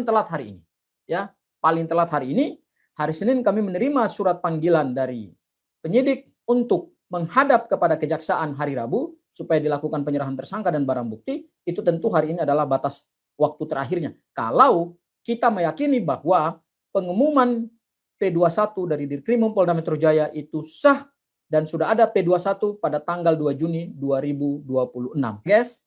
telat hari ini. Ya, paling telat hari ini, hari Senin kami menerima surat panggilan dari penyidik untuk menghadap kepada kejaksaan hari Rabu supaya dilakukan penyerahan tersangka dan barang bukti. Itu tentu hari ini adalah batas waktu terakhirnya. Kalau kita meyakini bahwa pengumuman P21 dari Dirkrimum Polda Metro Jaya itu sah dan sudah ada P21 pada tanggal 2 Juni 2026. Guys,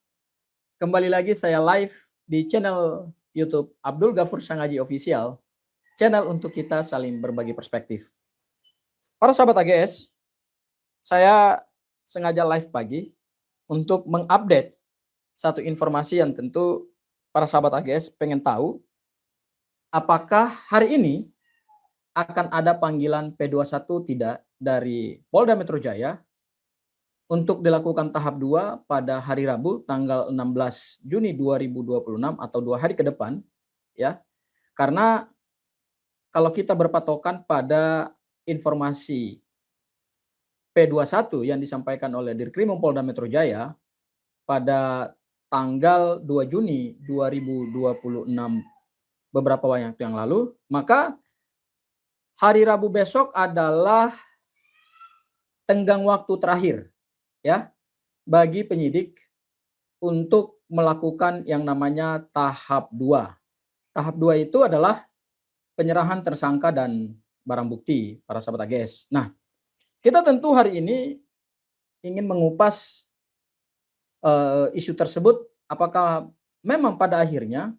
kembali lagi saya live di channel YouTube Abdul Ghafur Sangaji Official, channel untuk kita saling berbagi perspektif. Para sahabat AGS, saya sengaja live pagi untuk mengupdate satu informasi yang tentu para sahabat AGS pengen tahu, apakah hari ini akan ada panggilan P21 tidak dari Polda Metro Jaya untuk dilakukan tahap 2 pada hari Rabu tanggal 16 Juni 2026 atau 2 hari ke depan, ya. Karena kalau kita berpatokan pada informasi P21 yang disampaikan oleh Dirkrimum Polda Metro Jaya pada tanggal 2 Juni 2026 beberapa waktu yang lalu, maka hari Rabu besok adalah tenggang waktu terakhir, ya, bagi penyidik untuk melakukan yang namanya tahap 2. Tahap 2 itu adalah penyerahan tersangka dan barang bukti, para sahabat AGS. Nah, kita tentu hari ini ingin mengupas isu tersebut, apakah memang pada akhirnya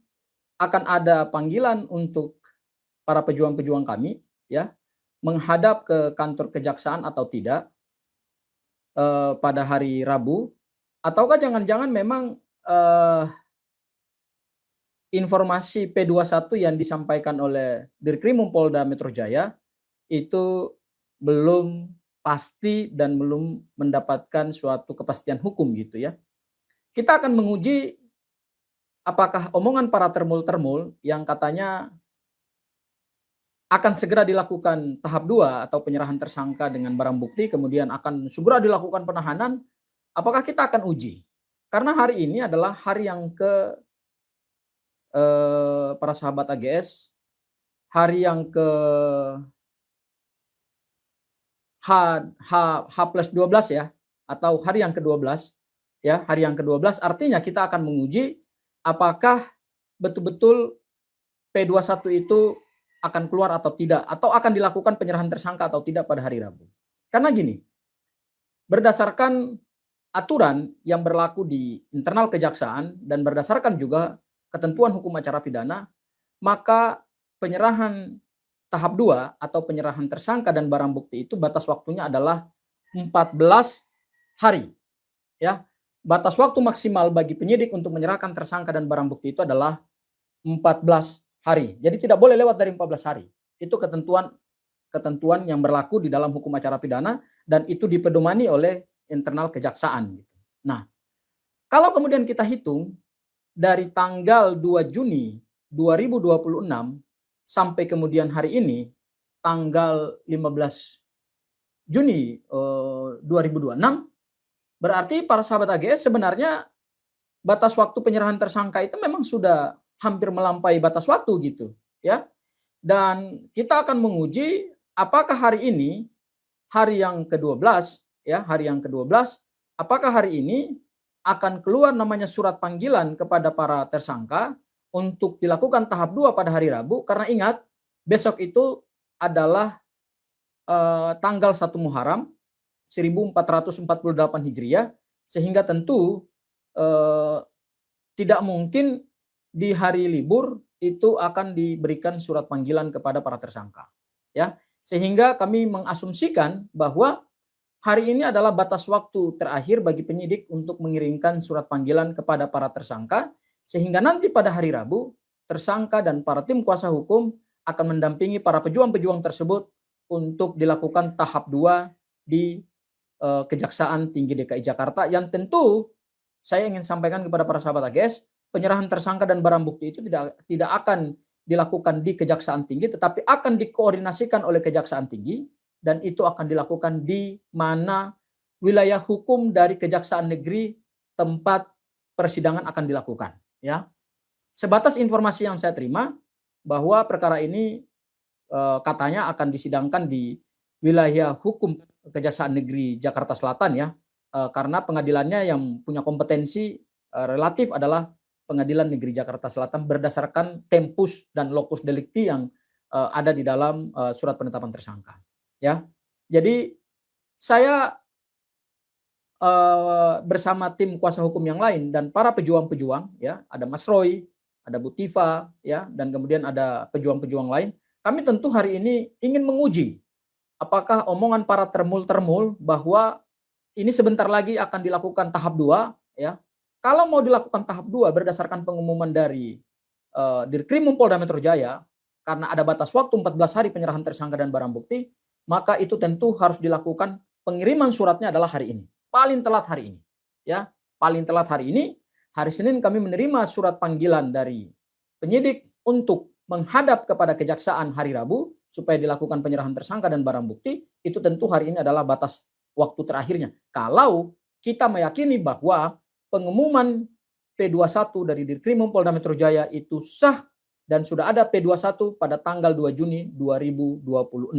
akan ada panggilan untuk para pejuang-pejuang kami, ya, menghadap ke kantor kejaksaan atau tidak pada hari Rabu, ataukah jangan-jangan memang informasi P21 yang disampaikan oleh Dirkrimum Polda Metro Jaya itu belum pasti dan belum mendapatkan suatu kepastian hukum gitu ya. Kita akan menguji apakah omongan para termul-termul yang katanya akan segera dilakukan tahap 2 atau penyerahan tersangka dengan barang bukti, kemudian akan segera dilakukan penahanan, apakah kita akan uji? Karena hari ini adalah hari yang ke para sahabat AGS, hari yang ke H plus 12 ya, atau hari yang ke-12 ya, hari yang ke-12 artinya kita akan menguji apakah betul-betul P21 itu akan keluar atau tidak, atau akan dilakukan penyerahan tersangka atau tidak pada hari Rabu. Karena gini, berdasarkan aturan yang berlaku di internal kejaksaan dan berdasarkan juga ketentuan hukum acara pidana, maka penyerahan tahap 2 atau penyerahan tersangka dan barang bukti itu batas waktunya adalah 14 hari. Ya, batas waktu maksimal bagi penyidik untuk menyerahkan tersangka dan barang bukti itu adalah 14 hari. Jadi tidak boleh lewat dari 14 hari. Itu ketentuan yang berlaku di dalam hukum acara pidana dan itu dipedomani oleh internal kejaksaan. Nah, kalau kemudian kita hitung dari tanggal 2 Juni 2026 sampai kemudian hari ini tanggal 15 Juni 2026, berarti para sahabat AGS sebenarnya batas waktu penyerahan tersangka itu memang sudah hampir melampaui batas waktu gitu ya. Dan kita akan menguji apakah hari ini hari yang ke-12 ya, hari yang ke-12 apakah hari ini akan keluar namanya surat panggilan kepada para tersangka untuk dilakukan tahap 2 pada hari Rabu, karena ingat besok itu adalah tanggal 1 Muharram 1448 Hijriah, sehingga tentu tidak mungkin di hari libur itu akan diberikan surat panggilan kepada para tersangka. Ya, sehingga kami mengasumsikan bahwa hari ini adalah batas waktu terakhir bagi penyidik untuk mengirimkan surat panggilan kepada para tersangka, sehingga nanti pada hari Rabu tersangka dan para tim kuasa hukum akan mendampingi para pejuang-pejuang tersebut untuk dilakukan tahap 2 di Kejaksaan Tinggi DKI Jakarta, yang tentu saya ingin sampaikan kepada para sahabat AGS, penyerahan tersangka dan barang bukti itu tidak akan dilakukan di Kejaksaan Tinggi, tetapi akan dikoordinasikan oleh Kejaksaan Tinggi, dan itu akan dilakukan di mana wilayah hukum dari Kejaksaan Negeri tempat persidangan akan dilakukan. Ya, sebatas informasi yang saya terima, bahwa perkara ini katanya akan disidangkan di wilayah hukum Kejaksaan Negeri Jakarta Selatan ya, karena pengadilannya yang punya kompetensi relatif adalah Pengadilan Negeri Jakarta Selatan berdasarkan tempus dan locus delicti yang ada di dalam surat penetapan tersangka. Ya, jadi saya bersama tim kuasa hukum yang lain dan para pejuang-pejuang ya, ada Mas Roy, ada Bu Tifa ya, dan kemudian ada pejuang-pejuang lain. Kami tentu hari ini ingin menguji apakah omongan para termul-termul bahwa ini sebentar lagi akan dilakukan tahap 2 ya. Kalau mau dilakukan tahap 2 berdasarkan pengumuman dari Dirkrimum Polda Metro Jaya, karena ada batas waktu 14 hari penyerahan tersangka dan barang bukti, maka itu tentu harus dilakukan pengiriman suratnya adalah hari ini. Paling telat hari ini. Ya, paling telat hari ini. Hari Senin kami menerima surat panggilan dari penyidik untuk menghadap kepada kejaksaan hari Rabu supaya dilakukan penyerahan tersangka dan barang bukti. Itu tentu hari ini adalah batas waktu terakhirnya. Kalau kita meyakini bahwa pengumuman P21 dari Dirkrimum Polda Metro Jaya itu sah dan sudah ada P21 pada tanggal 2 Juni 2026.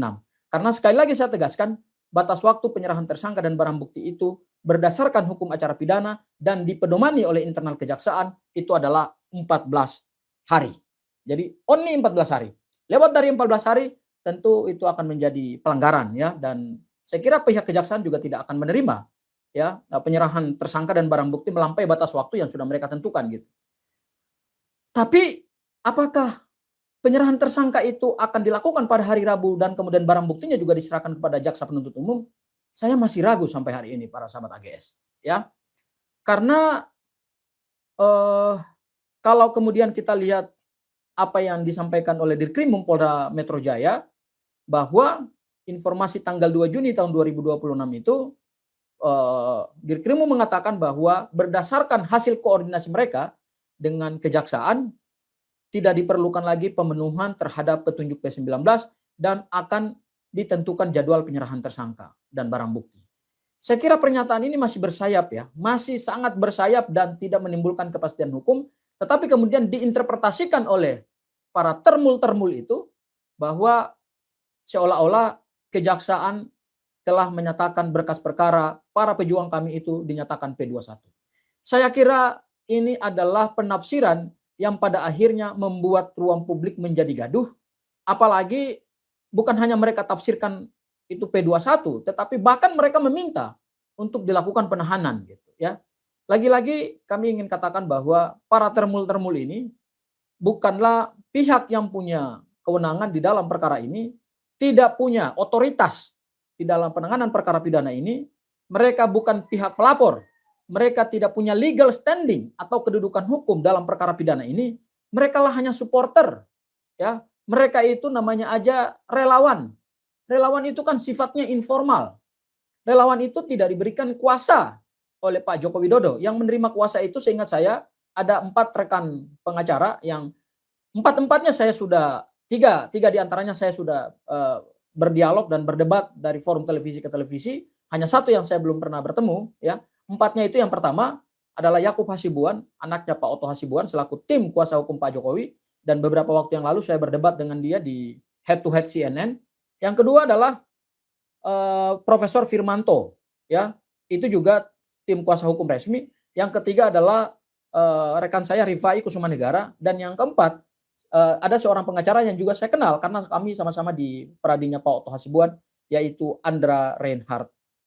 Karena sekali lagi saya tegaskan, batas waktu penyerahan tersangka dan barang bukti itu berdasarkan hukum acara pidana dan dipedomani oleh internal kejaksaan itu adalah 14 hari. Jadi only 14 hari. Lewat dari 14 hari tentu itu akan menjadi pelanggaran ya, dan saya kira pihak kejaksaan juga tidak akan menerima ya penyerahan tersangka dan barang bukti melampaui batas waktu yang sudah mereka tentukan gitu. Tapi apakah penyerahan tersangka itu akan dilakukan pada hari Rabu dan kemudian barang buktinya juga diserahkan kepada jaksa penuntut umum? Saya masih ragu sampai hari ini para sahabat AGS ya. Karena kalau kemudian kita lihat apa yang disampaikan oleh Dirkrimum Polda Metro Jaya bahwa informasi tanggal 2 Juni tahun 2026 itu Dirkrimum mengatakan bahwa berdasarkan hasil koordinasi mereka dengan kejaksaan tidak diperlukan lagi pemenuhan terhadap petunjuk P19 dan akan ditentukan jadwal penyerahan tersangka dan barang bukti. Saya kira pernyataan ini masih bersayap ya, masih sangat bersayap dan tidak menimbulkan kepastian hukum, tetapi kemudian diinterpretasikan oleh para termul-termul itu bahwa seolah-olah kejaksaan telah menyatakan berkas perkara para pejuang kami itu dinyatakan P21. Saya kira ini adalah penafsiran yang pada akhirnya membuat ruang publik menjadi gaduh, apalagi bukan hanya mereka tafsirkan itu P21, tetapi bahkan mereka meminta untuk dilakukan penahanan gitu ya. Lagi-lagi kami ingin katakan bahwa para termul-termul ini bukanlah pihak yang punya kewenangan di dalam perkara ini, tidak punya otoritas di dalam penanganan perkara pidana ini, mereka bukan pihak pelapor. Mereka tidak punya legal standing atau kedudukan hukum dalam perkara pidana ini, mereka lah hanya supporter. Ya, mereka itu namanya aja relawan. Relawan itu kan sifatnya informal. Relawan itu tidak diberikan kuasa oleh Pak Joko Widodo. Yang menerima kuasa itu seingat saya ada 4 rekan pengacara yang 4-empatnya saya sudah, tiga diantaranya saya sudah berdialog dan berdebat dari forum televisi ke televisi. Hanya 1 yang saya belum pernah bertemu ya. 4-nya itu yang pertama adalah Yakub Hasibuan, anaknya Pak Oto Hasibuan selaku tim kuasa hukum Pak Jokowi, dan beberapa waktu yang lalu saya berdebat dengan dia di head to head CNN. Yang kedua adalah Profesor Firmanto ya, itu juga tim kuasa hukum resmi. Yang ketiga adalah rekan saya Rifai Kusumanegara, dan yang keempat ada seorang pengacara yang juga saya kenal karena kami sama-sama di peradinya Pak Oto Hasibuan, yaitu Andra Reinhardt